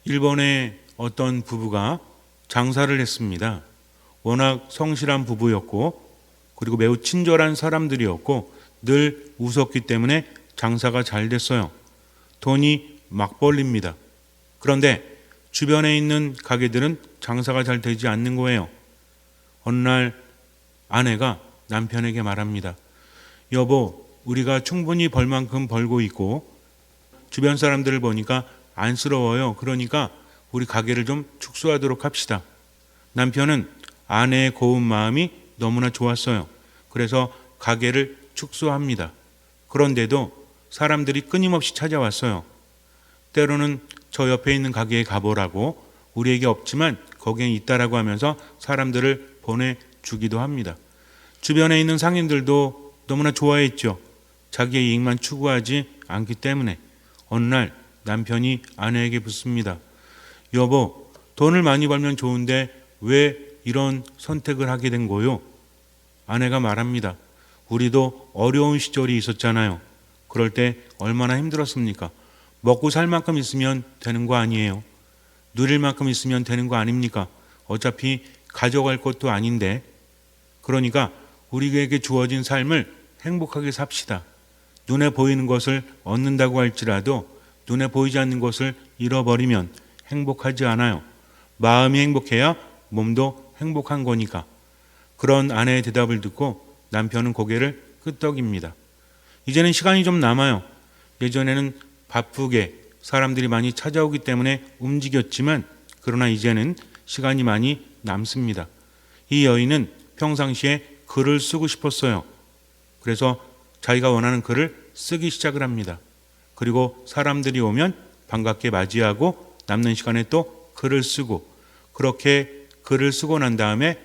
일본의 어떤 부부가 장사를 했습니다. 워낙 성실한 부부였고 그리고 매우 친절한 사람들이었고 늘 웃었기 때문에 장사가 잘 됐어요. 돈이 막 벌립니다. 그런데 주변에 있는 가게들은 장사가 잘 되지 않는 거예요. 어느 날 아내가 남편에게 말합니다. 여보, 우리가 충분히 벌 만큼 벌고 있고 주변 사람들을 보니까 안쓰러워요. 그러니까 우리 가게를 좀 축소하도록 합시다. 남편은 아내의 고운 마음이 너무나 좋았어요. 그래서 가게를 축소합니다. 그런데도 사람들이 끊임없이 찾아왔어요. 때로는 저 옆에 있는 가게에 가보라고, 우리에게 없지만 거기에 있다라고 하면서 사람들을 보내주기도 합니다. 주변에 있는 상인들도 너무나 좋아했죠. 자기의 이익만 추구하지 않기 때문에. 어느 날 남편이 아내에게 묻습니다. 여보, 돈을 많이 벌면 좋은데 왜 이런 선택을 하게 된 거요? 아내가 말합니다. 우리도 어려운 시절이 있었잖아요. 그럴 때 얼마나 힘들었습니까? 먹고 살 만큼 있으면 되는 거 아니에요. 누릴 만큼 있으면 되는 거 아닙니까? 어차피 가져갈 것도 아닌데. 그러니까 우리에게 주어진 삶을 행복하게 삽시다. 눈에 보이는 것을 얻는다고 할지라도 눈에 보이지 않는 것을 잃어버리면 행복하지 않아요. 마음이 행복해야 몸도 행복한 거니까. 그런 아내의 대답을 듣고 남편은 고개를 끄덕입니다. 이제는 시간이 좀 남아요. 예전에는 바쁘게 사람들이 많이 찾아오기 때문에 움직였지만 그러나 이제는 시간이 많이 남습니다. 이 여인은 평상시에 글을 쓰고 싶었어요. 그래서 자기가 원하는 글을 쓰기 시작을 합니다. 그리고 사람들이 오면 반갑게 맞이하고 남는 시간에 또 글을 쓰고, 그렇게 글을 쓰고 난 다음에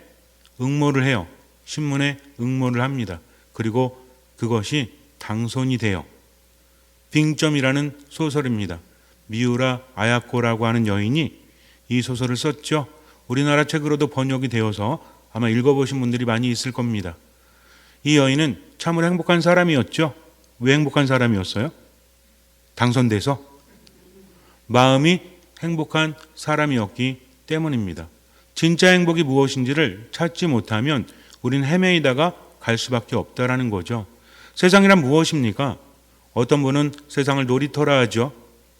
응모를 해요. 신문에 응모를 합니다. 그리고 그것이 당선이 돼요. 빙점이라는 소설입니다. 미우라 아야코라고 하는 여인이 이 소설을 썼죠. 우리나라 책으로도 번역이 되어서 아마 읽어보신 분들이 많이 있을 겁니다. 이 여인은 참으로 행복한 사람이었죠. 왜 행복한 사람이었어요? 당선돼서 마음이 행복한 사람이었기 때문입니다. 진짜 행복이 무엇인지를 찾지 못하면 우린 헤매이다가 갈 수밖에 없다라는 거죠. 세상이란 무엇입니까? 어떤 분은 세상을 놀이터라 하죠.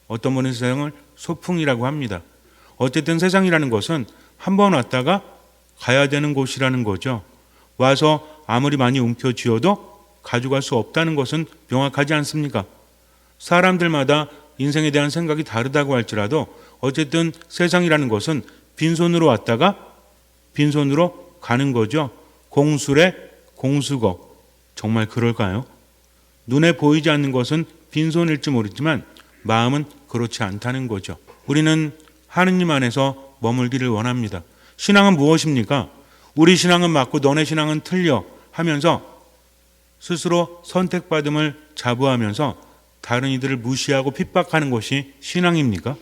어떤 분은 세상을 소풍이라고 합니다. 어쨌든 세상이라는 것은 한 번 왔다가 가야 되는 곳이라는 거죠. 와서 아무리 많이 움켜쥐어도 가져갈 수 없다는 것은 명확하지 않습니까? 사람들마다 인생에 대한 생각이 다르다고 할지라도 어쨌든 세상이라는 것은 빈손으로 왔다가 빈손으로 가는 거죠. 공술의 공수거. 정말 그럴까요? 눈에 보이지 않는 것은 빈손일지 모르지만 마음은 그렇지 않다는 거죠. 우리는 하느님 안에서 머물기를 원합니다. 신앙은 무엇입니까? 우리 신앙은 맞고 너네 신앙은 틀려 하면서 스스로 선택받음을 자부하면서 다른 이들을 무시하고 핍박하는 것이 신앙입니까?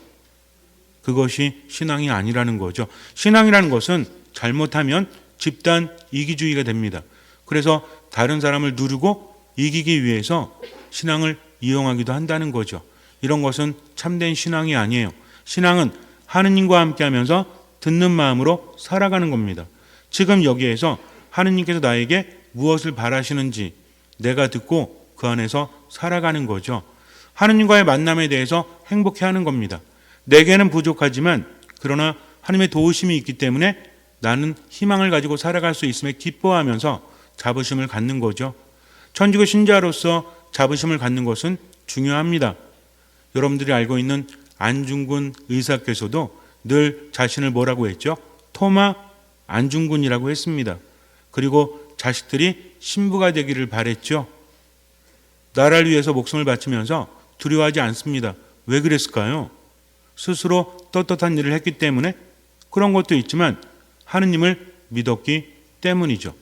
그것이 신앙이 아니라는 거죠. 신앙이라는 것은 잘못하면 집단 이기주의가 됩니다. 그래서 다른 사람을 누르고 이기기 위해서 신앙을 이용하기도 한다는 거죠. 이런 것은 참된 신앙이 아니에요. 신앙은 하느님과 함께하면서 듣는 마음으로 살아가는 겁니다. 지금 여기에서 하느님께서 나에게 무엇을 바라시는지 내가 듣고 그 안에서 살아가는 거죠. 하느님과의 만남에 대해서 행복해하는 겁니다. 내게는 부족하지만 그러나 하느님의 도우심이 있기 때문에 나는 희망을 가지고 살아갈 수 있음에 기뻐하면서 자부심을 갖는 거죠. 천주교 신자로서 자부심을 갖는 것은 중요합니다. 여러분들이 알고 있는 안중근 의사께서도 늘 자신을 뭐라고 했죠? 토마 안중근이라고 했습니다. 그리고 자식들이 신부가 되기를 바랬죠. 나라를 위해서 목숨을 바치면서 두려워하지 않습니다. 왜 그랬을까요? 스스로 떳떳한 일을 했기 때문에 그런 것도 있지만 하느님을 믿었기 때문이죠.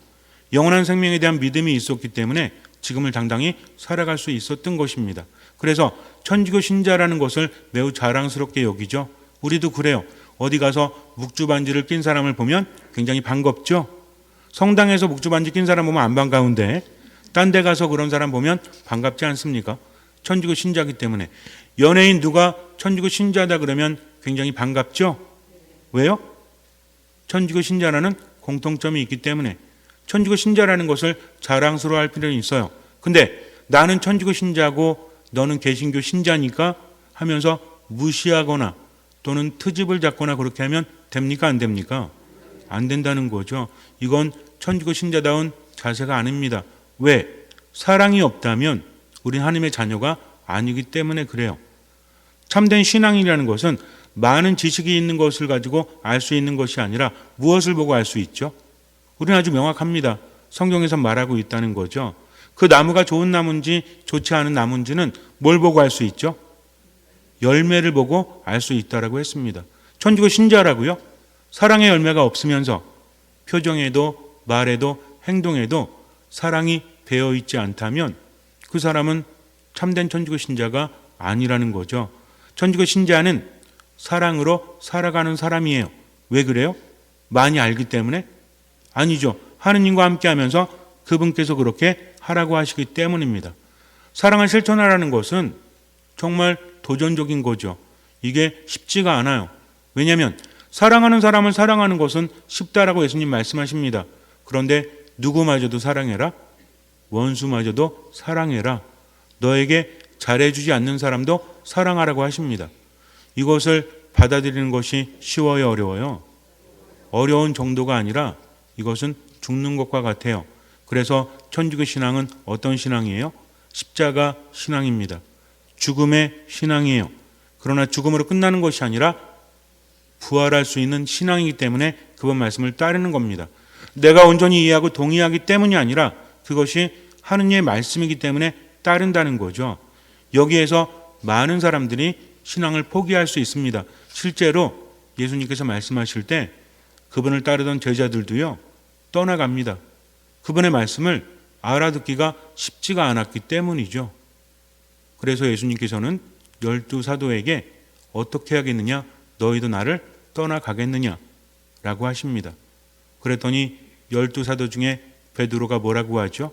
영원한 생명에 대한 믿음이 있었기 때문에 지금을 당당히 살아갈 수 있었던 것입니다. 그래서 천주교 신자라는 것을 매우 자랑스럽게 여기죠. 우리도 그래요. 어디 가서 묵주반지를 낀 사람을 보면 굉장히 반갑죠. 성당에서 묵주반지 낀 사람 보면 안 반가운데 딴 데 가서 그런 사람 보면 반갑지 않습니까? 천주교 신자이기 때문에. 연예인 누가 천주교 신자다 그러면 굉장히 반갑죠? 왜요? 천주교 신자라는 공통점이 있기 때문에. 천주교 신자라는 것을 자랑스러워할 필요는 있어요. 근데 나는 천주교 신자고 너는 개신교 신자니까 하면서 무시하거나 또는 트집을 잡거나 그렇게 하면 됩니까? 안 됩니까? 안 된다는 거죠. 이건 천주교 신자다운 자세가 아닙니다. 왜? 사랑이 없다면 우린 하나님의 자녀가 아니기 때문에 그래요. 참된 신앙이라는 것은 많은 지식이 있는 것을 가지고 알 수 있는 것이 아니라 무엇을 보고 알 수 있죠? 우리는 아주 명확합니다. 성경에서 말하고 있다는 거죠. 그 나무가 좋은 나무인지 좋지 않은 나무인지는 뭘 보고 알 수 있죠? 열매를 보고 알 수 있다라고 했습니다. 천주교 신자라고요? 사랑의 열매가 없으면서 표정에도 말에도 행동에도 사랑이 배어 있지 않다면 그 사람은 참된 천주교 신자가 아니라는 거죠. 천주교 신자는 사랑으로 살아가는 사람이에요. 왜 그래요? 많이 알기 때문에? 아니죠. 하느님과 함께하면서 그분께서 그렇게 하라고 하시기 때문입니다. 사랑을 실천하라는 것은 정말 도전적인 거죠. 이게 쉽지가 않아요. 왜냐하면 사랑하는 사람을 사랑하는 것은 쉽다라고 예수님 말씀하십니다. 그런데 누구마저도 사랑해라. 원수마저도 사랑해라. 너에게 잘해주지 않는 사람도 사랑하라고 하십니다. 이것을 받아들이는 것이 쉬워요, 어려워요? 어려운 정도가 아니라 이것은 죽는 것과 같아요. 그래서 천주교 신앙은 어떤 신앙이에요? 십자가 신앙입니다. 죽음의 신앙이에요. 그러나 죽음으로 끝나는 것이 아니라 부활할 수 있는 신앙이기 때문에 그분 말씀을 따르는 겁니다. 내가 온전히 이해하고 동의하기 때문이 아니라 그것이 하느님의 말씀이기 때문에 따른다는 거죠. 여기에서 많은 사람들이 신앙을 포기할 수 있습니다. 실제로 예수님께서 말씀하실 때 그분을 따르던 제자들도요, 떠나갑니다. 그분의 말씀을 알아듣기가 쉽지가 않았기 때문이죠. 그래서 예수님께서는 12사도에게 어떻게 하겠느냐? 너희도 나를 떠나가겠느냐? 라고 하십니다. 그랬더니 12사도 중에 베드로가 뭐라고 하죠?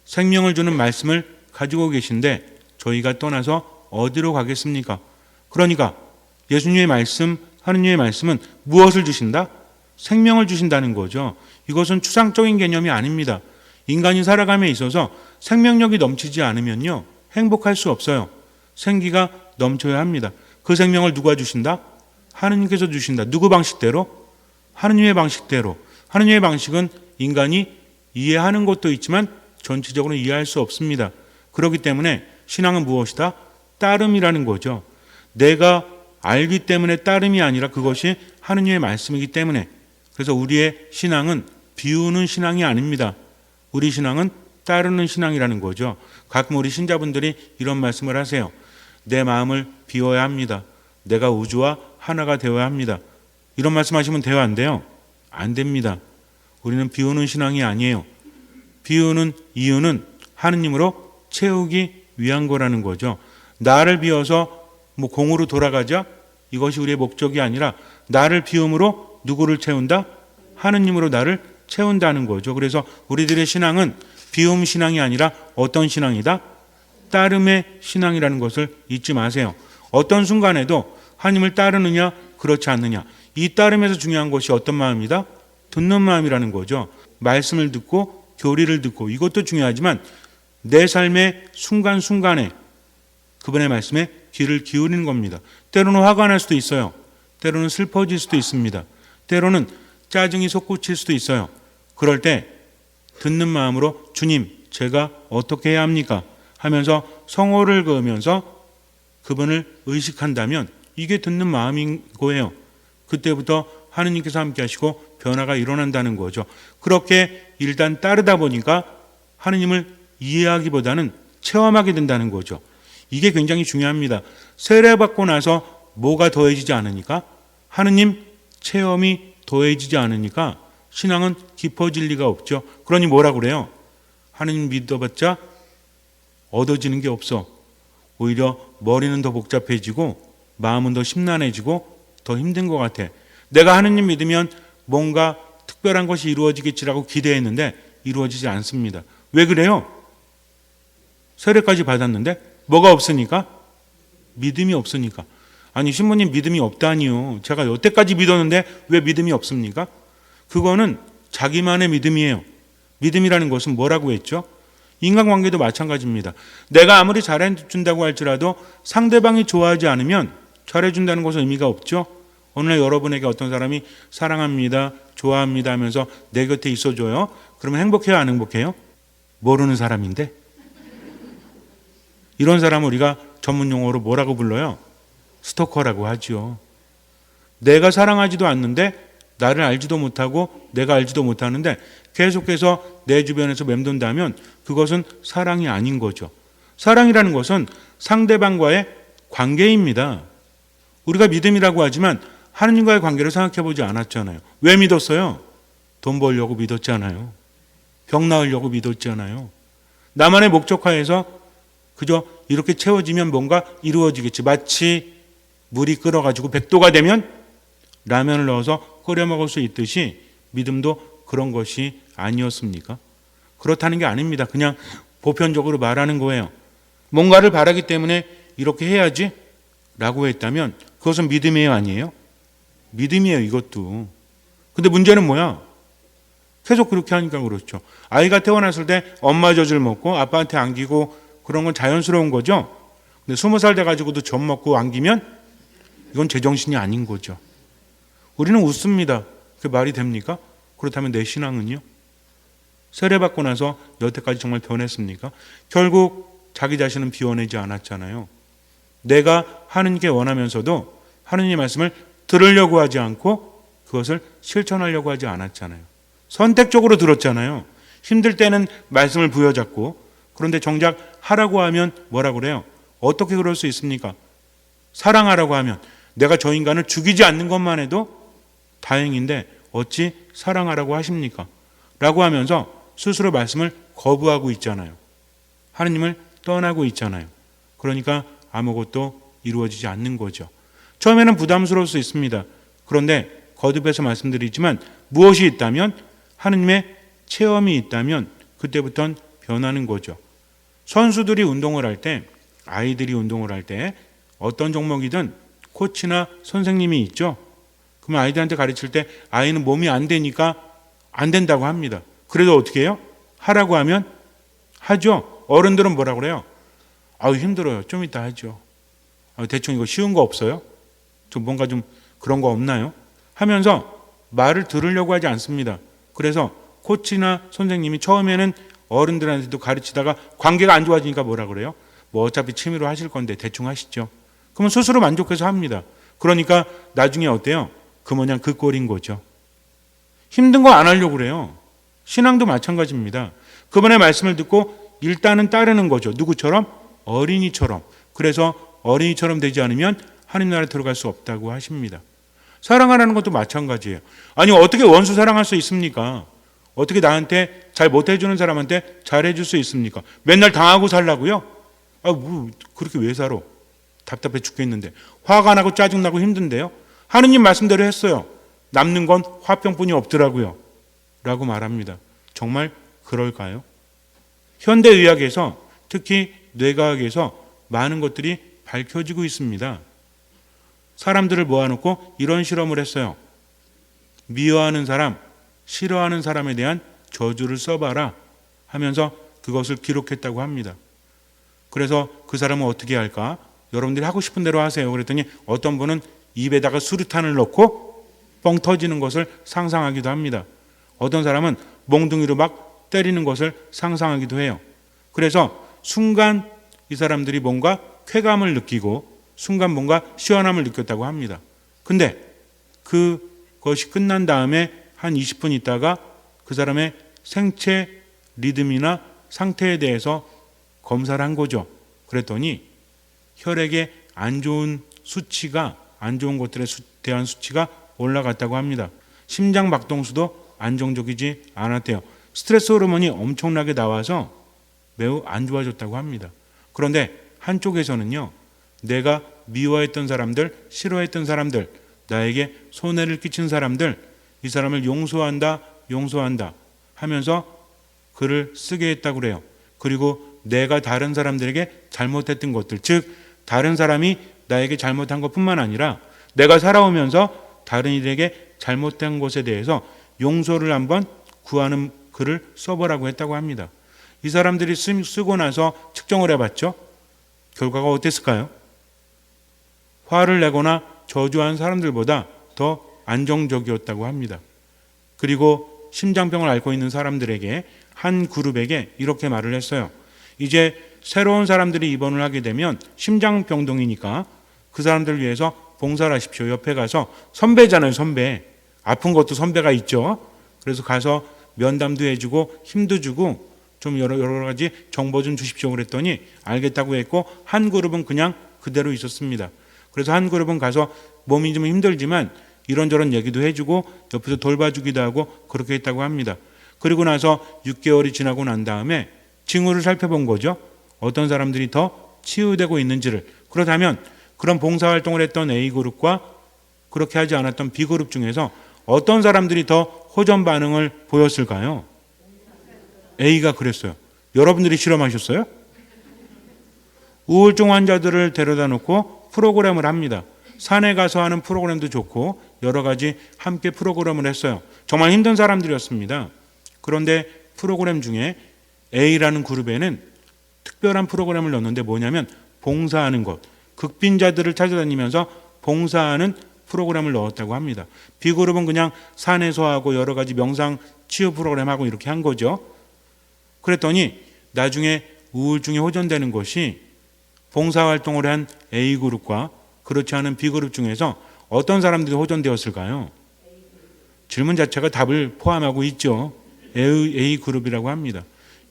생명을 주는 말씀을 가지고 계신데 저희가 떠나서 어디로 가겠습니까? 그러니까 예수님의 말씀, 하느님의 말씀은 무엇을 주신다? 생명을 주신다는 거죠. 이것은 추상적인 개념이 아닙니다. 인간이 살아감에 있어서 생명력이 넘치지 않으면요, 행복할 수 없어요. 생기가 넘쳐야 합니다. 그 생명을 누가 주신다? 하느님께서 주신다. 누구 방식대로? 하느님의 방식대로. 하느님의 방식은 인간이 이해하는 것도 있지만 전체적으로 이해할 수 없습니다. 그렇기 때문에 신앙은 무엇이다? 따름이라는 거죠. 내가 알기 때문에 따름이 아니라 그것이 하느님의 말씀이기 때문에. 그래서 우리의 신앙은 비우는 신앙이 아닙니다. 우리 신앙은 따르는 신앙이라는 거죠. 가끔 우리 신자분들이 이런 말씀을 하세요. 내 마음을 비워야 합니다. 내가 우주와 하나가 되어야 합니다. 이런 말씀하시면 돼요, 안 돼요? 안 됩니다. 우리는 비우는 신앙이 아니에요. 비우는 이유는 하느님으로 채우기 위한 거라는 거죠. 나를 비워서 공으로 돌아가자, 이것이 우리의 목적이 아니라 나를 비움으로 누구를 채운다? 하느님으로 나를 채운다는 거죠. 그래서 우리들의 신앙은 비움 신앙이 아니라 어떤 신앙이다? 따름의 신앙이라는 것을 잊지 마세요. 어떤 순간에도 하나님을 따르느냐 그렇지 않느냐, 이 따름에서 중요한 것이 어떤 마음이다? 듣는 마음이라는 거죠. 말씀을 듣고 교리를 듣고 이것도 중요하지만 내 삶의 순간순간에 그분의 말씀에 귀를 기울이는 겁니다. 때로는 화가 날 수도 있어요. 때로는 슬퍼질 수도 있습니다. 때로는 짜증이 솟구칠 수도 있어요. 그럴 때 듣는 마음으로 주님, 제가 어떻게 해야 합니까? 하면서 성호를 그으면서 그분을 의식한다면 이게 듣는 마음인 거예요. 그때부터 하느님께서 함께 하시고 변화가 일어난다는 거죠. 그렇게 일단 따르다 보니까 하느님을 이해하기보다는 체험하게 된다는 거죠. 이게 굉장히 중요합니다. 세례받고 나서 뭐가 더해지지 않으니까? 하느님 체험이 더해지지 않으니까 신앙은 깊어질 리가 없죠. 그러니 뭐라 그래요? 하느님 믿어봤자 얻어지는 게 없어. 오히려 머리는 더 복잡해지고 마음은 더 심란해지고 더 힘든 것 같아. 내가 하느님 믿으면 뭔가 특별한 것이 이루어지겠지라고 기대했는데 이루어지지 않습니다. 왜 그래요? 세례까지 받았는데 뭐가 없으니까? 믿음이 없으니까. 아니 신부님 믿음이 없다니요. 제가 여태까지 믿었는데 왜 믿음이 없습니까? 그거는 자기만의 믿음이에요. 믿음이라는 것은 뭐라고 했죠? 인간관계도 마찬가지입니다. 내가 아무리 잘해준다고 할지라도 상대방이 좋아하지 않으면 잘해준다는 것은 의미가 없죠. 오늘 여러분에게 어떤 사람이 사랑합니다, 좋아합니다 하면서 내 곁에 있어줘요. 그러면 행복해요, 안 행복해요? 모르는 사람인데. 이런 사람을 우리가 전문 용어로 뭐라고 불러요? 스토커라고 하죠. 내가 사랑하지도 않는데 나를 알지도 못하고 내가 알지도 못하는데 계속해서 내 주변에서 맴돈다면 그것은 사랑이 아닌 거죠. 사랑이라는 것은 상대방과의 관계입니다. 우리가 믿음이라고 하지만 하느님과의 관계를 생각해 보지 않았잖아요. 왜 믿었어요? 돈 벌려고 믿었잖아요. 병 나으려고 믿었잖아요. 나만의 목적하에서 그저 이렇게 채워지면 뭔가 이루어지겠지. 마치 물이 끓어가지고 100도가 되면 라면을 넣어서 끓여 먹을 수 있듯이 믿음도 그런 것이 아니었습니까? 그렇다는 게 아닙니다. 그냥 보편적으로 말하는 거예요. 뭔가를 바라기 때문에 이렇게 해야지 라고 했다면 그것은 믿음이에요, 아니에요? 믿음이에요, 이것도. 근데 문제는 뭐야? 계속 그렇게 하니까 그렇죠. 아이가 태어났을 때 엄마 젖을 먹고 아빠한테 안기고 그런 건 자연스러운 거죠. 근데 20살 돼가지고도 젖 먹고 안기면 이건 제정신이 아닌 거죠. 우리는 웃습니다. 그게 말이 됩니까? 그렇다면 내 신앙은요? 세례받고 나서 여태까지 정말 변했습니까? 결국 자기 자신은 비워내지 않았잖아요. 내가 하느님께 원하면서도 하느님의 말씀을 들으려고 하지 않고 그것을 실천하려고 하지 않았잖아요. 선택적으로 들었잖아요. 힘들 때는 말씀을 부여잡고 그런데 정작 하라고 하면 뭐라고 그래요? 어떻게 그럴 수 있습니까? 사랑하라고 하면 내가 저 인간을 죽이지 않는 것만 해도 다행인데 어찌 사랑하라고 하십니까? 라고 하면서 스스로 말씀을 거부하고 있잖아요. 하느님을 떠나고 있잖아요. 그러니까 아무것도 이루어지지 않는 거죠. 처음에는 부담스러울 수 있습니다. 그런데 거듭해서 말씀드리지만 무엇이 있다면 하느님의 체험이 있다면 그때부터는 변하는 거죠. 선수들이 운동을 할 때, 아이들이 운동을 할 때 어떤 종목이든 코치나 선생님이 있죠. 그러면 아이들한테 가르칠 때 아이는 몸이 안 되니까 안 된다고 합니다. 그래도 어떻게 해요? 하라고 하면 하죠. 어른들은 뭐라고 그래요? 아우 힘들어요. 좀 이따 하죠. 대충 이거 쉬운 거 없어요? 좀 뭔가 좀 그런 거 없나요? 하면서 말을 들으려고 하지 않습니다. 그래서 코치나 선생님이 처음에는 어른들한테도 가르치다가 관계가 안 좋아지니까 뭐라 그래요? 뭐 어차피 취미로 하실 건데 대충 하시죠. 그러면 스스로 만족해서 합니다. 그러니까 나중에 어때요? 그 모양 그 꼴인 거죠. 힘든 거 안 하려고 그래요. 신앙도 마찬가지입니다. 그분의 말씀을 듣고 일단은 따르는 거죠. 누구처럼? 어린이처럼. 그래서 어린이처럼 되지 않으면 하나님 나라에 들어갈 수 없다고 하십니다. 사랑하라는 것도 마찬가지예요. 아니 어떻게 원수 사랑할 수 있습니까? 어떻게 나한테 잘 못해주는 사람한테 잘해줄 수 있습니까? 맨날 당하고 살라고요? 뭐 그렇게 왜 살아? 답답해 죽겠는데. 화가 나고 짜증나고 힘든데요. 하느님 말씀대로 했어요. 남는 건 화병뿐이 없더라고요. 라고 말합니다. 정말 그럴까요? 현대의학에서 특히 뇌과학에서 많은 것들이 밝혀지고 있습니다. 사람들을 모아놓고 이런 실험을 했어요. 미워하는 사람, 싫어하는 사람에 대한 저주를 써봐라 하면서 그것을 기록했다고 합니다. 그래서 그 사람은 어떻게 할까? 여러분들이 하고 싶은 대로 하세요. 그랬더니 어떤 분은 입에다가 수류탄을 넣고 뻥 터지는 것을 상상하기도 합니다. 어떤 사람은 몽둥이로 막 때리는 것을 상상하기도 해요. 그래서 순간 이 사람들이 뭔가 쾌감을 느끼고 순간 뭔가 시원함을 느꼈다고 합니다. 근데 그것이 끝난 다음에 한 20분 있다가 그 사람의 생체 리듬이나 상태에 대해서 검사를 한 거죠. 그랬더니 혈액에 안 좋은 수치가, 안 좋은 것들에 대한 수치가 올라갔다고 합니다. 심장 박동수도 안정적이지 않았대요. 스트레스 호르몬이 엄청나게 나와서 매우 안 좋아졌다고 합니다. 그런데 한쪽에서는요, 내가 미워했던 사람들, 싫어했던 사람들, 나에게 손해를 끼친 사람들, 이 사람을 용서한다 하면서 글을 쓰게 했다고 그래요. 그리고 내가 다른 사람들에게 잘못했던 것들, 즉 다른 사람이 나에게 잘못한 것뿐만 아니라 내가 살아오면서 다른 이들에게 잘못된 것에 대해서 용서를 한번 구하는 글을 써보라고 했다고 합니다. 이 사람들이 쓰고 나서 측정을 해봤죠. 결과가 어땠을까요? 화를 내거나 저주한 사람들보다 더 안정적이었다고 합니다. 그리고 심장병을 앓고 있는 사람들에게, 한 그룹에게 이렇게 말을 했어요. 이제 새로운 사람들이 입원을 하게 되면 심장병동이니까 그 사람들을 위해서 봉사를 하십시오. 옆에 가서, 선배잖아요, 선배. 아픈 것도 선배가 있죠. 그래서 가서 면담도 해주고 힘도 주고 좀 여러 가지 정보 좀 주십시오 그랬더니 알겠다고 했고, 한 그룹은 그냥 그대로 있었습니다. 그래서 한 그룹은 가서 몸이 좀 힘들지만 이런저런 얘기도 해주고 옆에서 돌봐주기도 하고 그렇게 했다고 합니다. 그리고 나서 6개월이 지나고 난 다음에 징후를 살펴본 거죠. 어떤 사람들이 더 치유되고 있는지를. 그렇다면 그런 봉사활동을 했던 A그룹과 그렇게 하지 않았던 B그룹 중에서 어떤 사람들이 더 호전 반응을 보였을까요? A가 그랬어요. 여러분들이 실험하셨어요? 우울증 환자들을 데려다 놓고 프로그램을 합니다. 산에 가서 하는 프로그램도 좋고 여러 가지 함께 프로그램을 했어요. 정말 힘든 사람들이었습니다. 그런데 프로그램 중에 A라는 그룹에는 특별한 프로그램을 넣었는데 뭐냐면 봉사하는 것, 극빈자들을 찾아다니면서 봉사하는 프로그램을 넣었다고 합니다. B그룹은 그냥 산에서 하고 여러 가지 명상 치유 프로그램하고 이렇게 한 거죠. 그랬더니 나중에 우울증이 호전되는 것이 봉사활동을 한 A그룹과 그렇지 않은 B그룹 중에서 어떤 사람들이 호전되었을까요? 질문 자체가 답을 포함하고 있죠. A그룹이라고 합니다.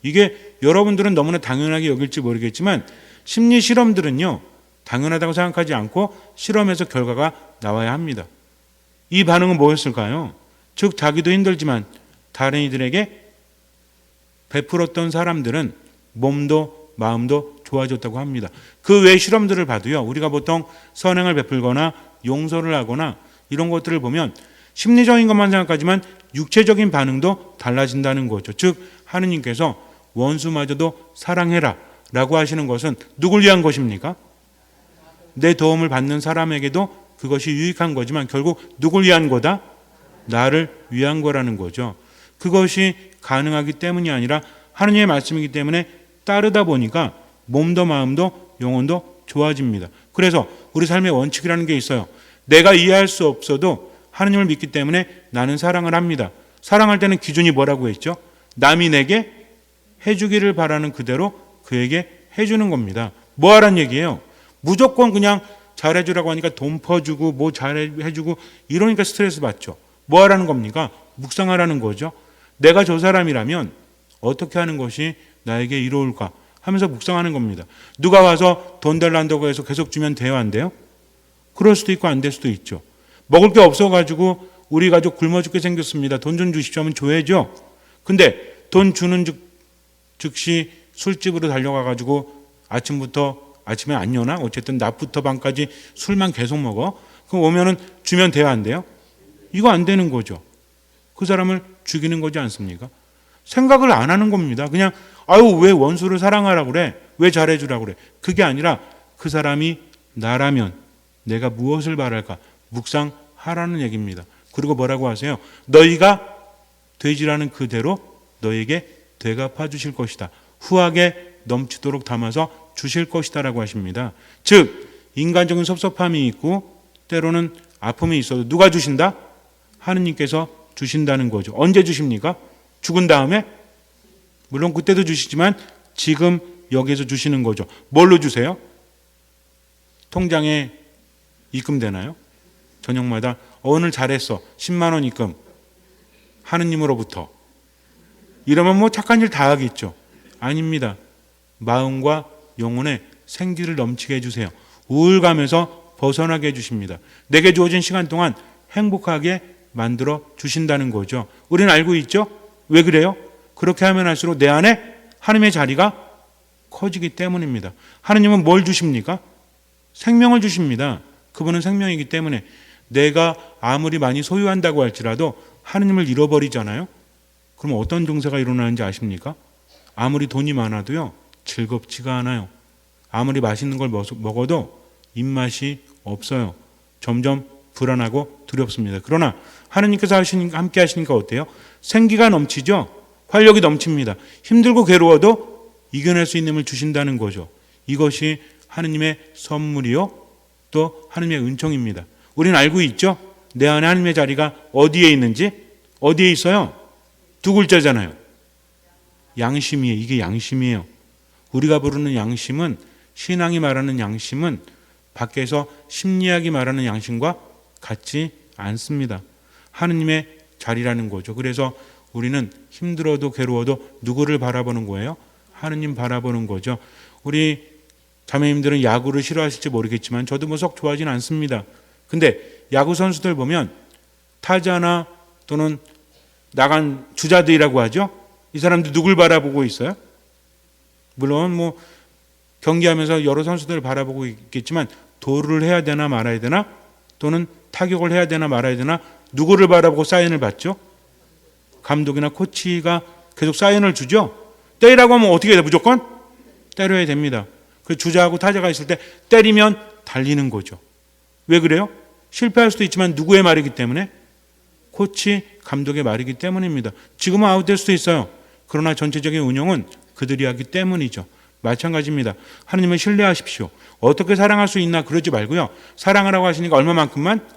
이게 여러분들은 너무나 당연하게 여길지 모르겠지만 심리 실험들은요, 당연하다고 생각하지 않고 실험에서 결과가 나와야 합니다. 이 반응은 뭐였을까요? 즉 자기도 힘들지만 다른 이들에게 베풀었던 사람들은 몸도 마음도 좋아졌다고 합니다. 그 외 실험들을 봐도요, 우리가 보통 선행을 베풀거나 용서를 하거나 이런 것들을 보면 심리적인 것만 생각하지만 육체적인 반응도 달라진다는 거죠. 즉 하느님께서 원수마저도 사랑해라 라고 하시는 것은 누굴 위한 것입니까? 내 도움을 받는 사람에게도 그것이 유익한 거지만 결국 누굴 위한 거다? 나를 위한 거라는 거죠. 그것이 가능하기 때문이 아니라 하느님의 말씀이기 때문에 따르다 보니까 몸도 마음도 영혼도 좋아집니다. 그래서 우리 삶의 원칙이라는 게 있어요. 내가 이해할 수 없어도 하느님을 믿기 때문에 나는 사랑을 합니다. 사랑할 때는 기준이 뭐라고 했죠? 남이 내게 해주기를 바라는 그대로 그에게 해주는 겁니다. 뭐 하란 얘기예요? 무조건 그냥 잘해주라고 하니까 돈 퍼주고 뭐 잘해주고 이러니까 스트레스 받죠. 뭐 하라는 겁니까? 묵상하라는 거죠. 내가 저 사람이라면 어떻게 하는 것이 나에게 이로울까 하면서 묵상하는 겁니다. 누가 와서 돈 달란다고 해서 계속 주면 돼요, 안 돼요? 그럴 수도 있고 안 될 수도 있죠. 먹을 게 없어가지고 우리 가족 굶어 죽게 생겼습니다. 돈 좀 주십시오 하면 줘야죠. 근데 돈 주는 즉시 술집으로 달려가가지고 아침에 안 여나? 어쨌든 낮부터 밤까지 술만 계속 먹어? 그럼 오면은 주면 돼요, 안 돼요? 이거 안 되는 거죠. 그 사람을 죽이는 거지 않습니까? 생각을 안 하는 겁니다. 그냥 왜 원수를 사랑하라고 그래? 왜 잘해주라고 그래? 그게 아니라 그 사람이 나라면 내가 무엇을 바랄까? 묵상하라는 얘기입니다. 그리고 뭐라고 하세요? 너희가 되지라는 그대로 너에게 되갚아 주실 것이다. 후하게 넘치도록 담아서 주실 것이다 라고 하십니다. 즉 인간적인 섭섭함이 있고 때로는 아픔이 있어도 누가 주신다? 하느님께서 주신다는 거죠. 언제 주십니까? 죽은 다음에? 물론 그때도 주시지만 지금 여기에서 주시는 거죠. 뭘로 주세요? 통장에 입금되나요? 저녁마다 오늘 잘했어. 10만 원 입금. 하느님으로부터. 이러면 뭐 착한 일 다 하겠죠. 아닙니다. 마음과 영혼에 생기를 넘치게 해주세요. 우울감에서 벗어나게 해주십니다. 내게 주어진 시간 동안 행복하게 만들어 주신다는 거죠. 우리는 알고 있죠? 왜 그래요? 그렇게 하면 할수록 내 안에 하나님의 자리가 커지기 때문입니다. 하나님은 뭘 주십니까? 생명을 주십니다. 그분은 생명이기 때문에 내가 아무리 많이 소유한다고 할지라도 하나님을 잃어버리잖아요. 그럼 어떤 증세가 일어나는지 아십니까? 아무리 돈이 많아도요, 즐겁지가 않아요. 아무리 맛있는 걸 먹어도 입맛이 없어요. 점점 불안하고 두렵습니다. 그러나 하느님께서 함께 하시니까 어때요? 생기가 넘치죠? 활력이 넘칩니다. 힘들고 괴로워도 이겨낼 수 있는 힘을 주신다는 거죠. 이것이 하느님의 선물이요, 또 하느님의 은총입니다. 우리는 알고 있죠? 내 안에 하느님의 자리가 어디에 있는지. 어디에 있어요? 두 글자잖아요. 양심이에요. 이게 양심이에요. 우리가 부르는 양심은, 신앙이 말하는 양심은 밖에서 심리학이 말하는 양심과 같지 않습니다. 하느님의 자리라는 거죠. 그래서 우리는 힘들어도 괴로워도 누구를 바라보는 거예요? 하느님 바라보는 거죠. 우리 자매님들은 야구를 싫어하실지 모르겠지만 저도 뭐 썩 좋아하진 않습니다. 근데 야구 선수들 보면 타자나 또는 나간 주자들이라고 하죠. 이 사람들 누굴 바라보고 있어요? 물론 뭐 경기하면서 여러 선수들을 바라보고 있겠지만 도루를 해야 되나 말아야 되나, 또는 타격을 해야 되나 말아야 되나, 누구를 바라보고 사인을 받죠? 감독이나 코치가 계속 사인을 주죠. 때리라고 하면 어떻게 해야 돼? 무조건 때려야 됩니다. 그 주자하고 타자가 있을 때 때리면 달리는 거죠. 왜 그래요? 실패할 수도 있지만 누구의 말이기 때문에? 코치, 감독의 말이기 때문입니다. 지금은 아웃될 수도 있어요. 그러나 전체적인 운영은 그들이 하기 때문이죠. 마찬가지입니다. 하느님을 신뢰하십시오. 어떻게 사랑할 수 있나 그러지 말고요. 사랑하라고 하시니까 얼마만큼만?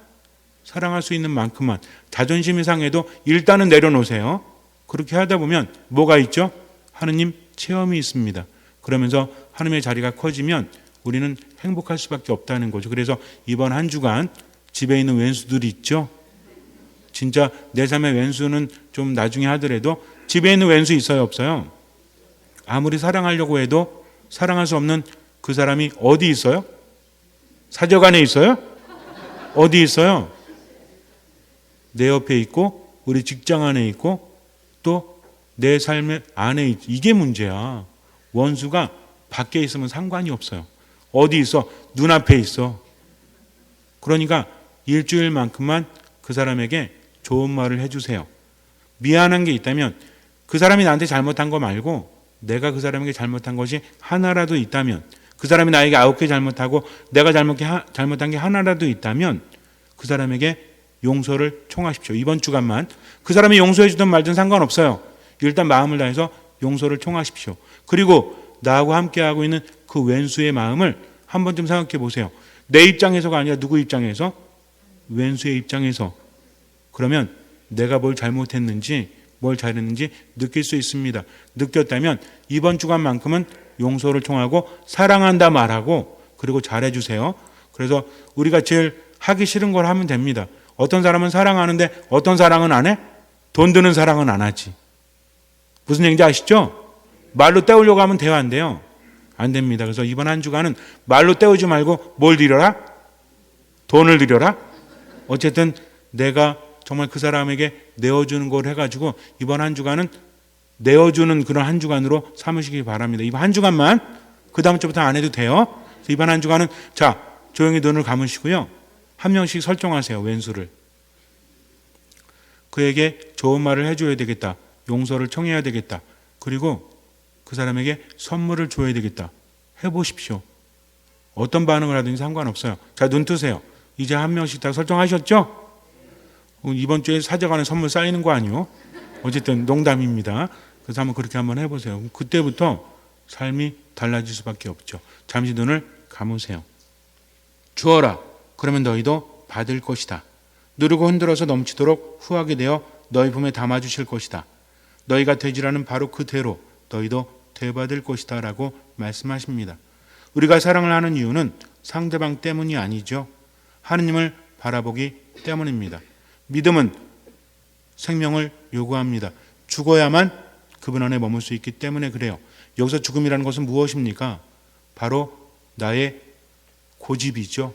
사랑할 수 있는 만큼만. 자존심이 상해도 일단은 내려놓으세요. 그렇게 하다 보면 뭐가 있죠? 하느님 체험이 있습니다. 그러면서 하느님의 자리가 커지면 우리는 행복할 수밖에 없다는 거죠. 그래서 이번 한 주간 집에 있는 왼수들이 있죠. 진짜 내 삶의 왼수는 좀 나중에 하더라도 집에 있는 왼수 있어요, 없어요? 아무리 사랑하려고 해도 사랑할 수 없는 그 사람이 어디 있어요? 사적 안에 있어요? 어디 있어요? 내 옆에 있고, 우리 직장 안에 있고, 또 내 삶의 안에 있고. 이게 문제야. 원수가 밖에 있으면 상관이 없어요. 어디 있어? 눈앞에 있어. 그러니까 일주일만큼만 그 사람에게 좋은 말을 해주세요. 미안한 게 있다면 그 사람이 나한테 잘못한 거 말고 내가 그 사람에게 잘못한 것이 하나라도 있다면, 그 사람이 나에게 9개 잘못하고 내가 잘못한 게 하나라도 있다면 그 사람에게 용서를 청하십시오. 이번 주간만 그 사람이 용서해 주든 말든 상관없어요. 일단 마음을 다해서 용서를 청하십시오. 그리고 나하고 함께하고 있는 그 왼수의 마음을 한 번쯤 생각해 보세요. 내 입장에서가 아니라 누구 입장에서? 왼수의 입장에서. 그러면 내가 뭘 잘못했는지 뭘 잘했는지 느낄 수 있습니다. 느꼈다면 이번 주간만큼은 용서를 청하고 사랑한다 말하고, 그리고 잘해주세요. 그래서 우리가 제일 하기 싫은 걸 하면 됩니다. 어떤 사람은 사랑하는데 어떤 사랑은 안 해? 돈 드는 사랑은 안 하지. 무슨 얘기인지 아시죠? 말로 때우려고 하면 돼요, 안 돼요? 안 됩니다. 그래서 이번 한 주간은 말로 때우지 말고 뭘 드려라? 돈을 드려라? 어쨌든 내가 정말 그 사람에게 내어주는 걸 해가지고 이번 한 주간은 내어주는 그런 한 주간으로 삼으시기 바랍니다. 이번 한 주간만, 그 다음 주부터 안 해도 돼요. 그래서 이번 한 주간은 자, 조용히 눈을 감으시고요. 한 명씩 설정하세요, 왼수를. 그에게 좋은 말을 해줘야 되겠다. 용서를 청해야 되겠다. 그리고 그 사람에게 선물을 줘야 되겠다. 해보십시오. 어떤 반응을 하든지 상관없어요. 자, 눈 뜨세요. 이제 한 명씩 다 설정하셨죠? 이번 주에 사제관에 선물 쌓이는 거 아니요? 어쨌든 농담입니다. 그래서 한번 그렇게 한번 해보세요. 그때부터 삶이 달라질 수밖에 없죠. 잠시 눈을 감으세요. 주어라. 그러면 너희도 받을 것이다. 누르고 흔들어서 넘치도록 후하게 되어 너희 품에 담아주실 것이다. 너희가 되지라는 바로 그대로 너희도 되받을 것이다 라고 말씀하십니다. 우리가 사랑을 하는 이유는 상대방 때문이 아니죠. 하느님을 바라보기 때문입니다. 믿음은 생명을 요구합니다. 죽어야만 그분 안에 머물 수 있기 때문에 그래요. 여기서 죽음이라는 것은 무엇입니까? 바로 나의 고집이죠.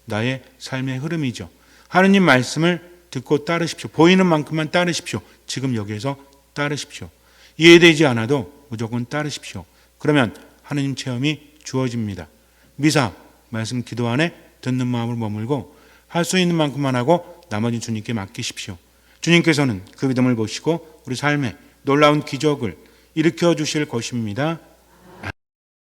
나의 삶의 흐름이죠. 하느님 말씀을 듣고 따르십시오. 보이는 만큼만 따르십시오. 지금 여기에서 따르십시오. 이해되지 않아도 무조건 따르십시오. 그러면 하느님 체험이 주어집니다. 미사 말씀 기도 안에 듣는 마음을 머물고 할 수 있는 만큼만 하고 나머지 주님께 맡기십시오. 주님께서는 그 믿음을 보시고 우리 삶에 놀라운 기적을 일으켜 주실 것입니다.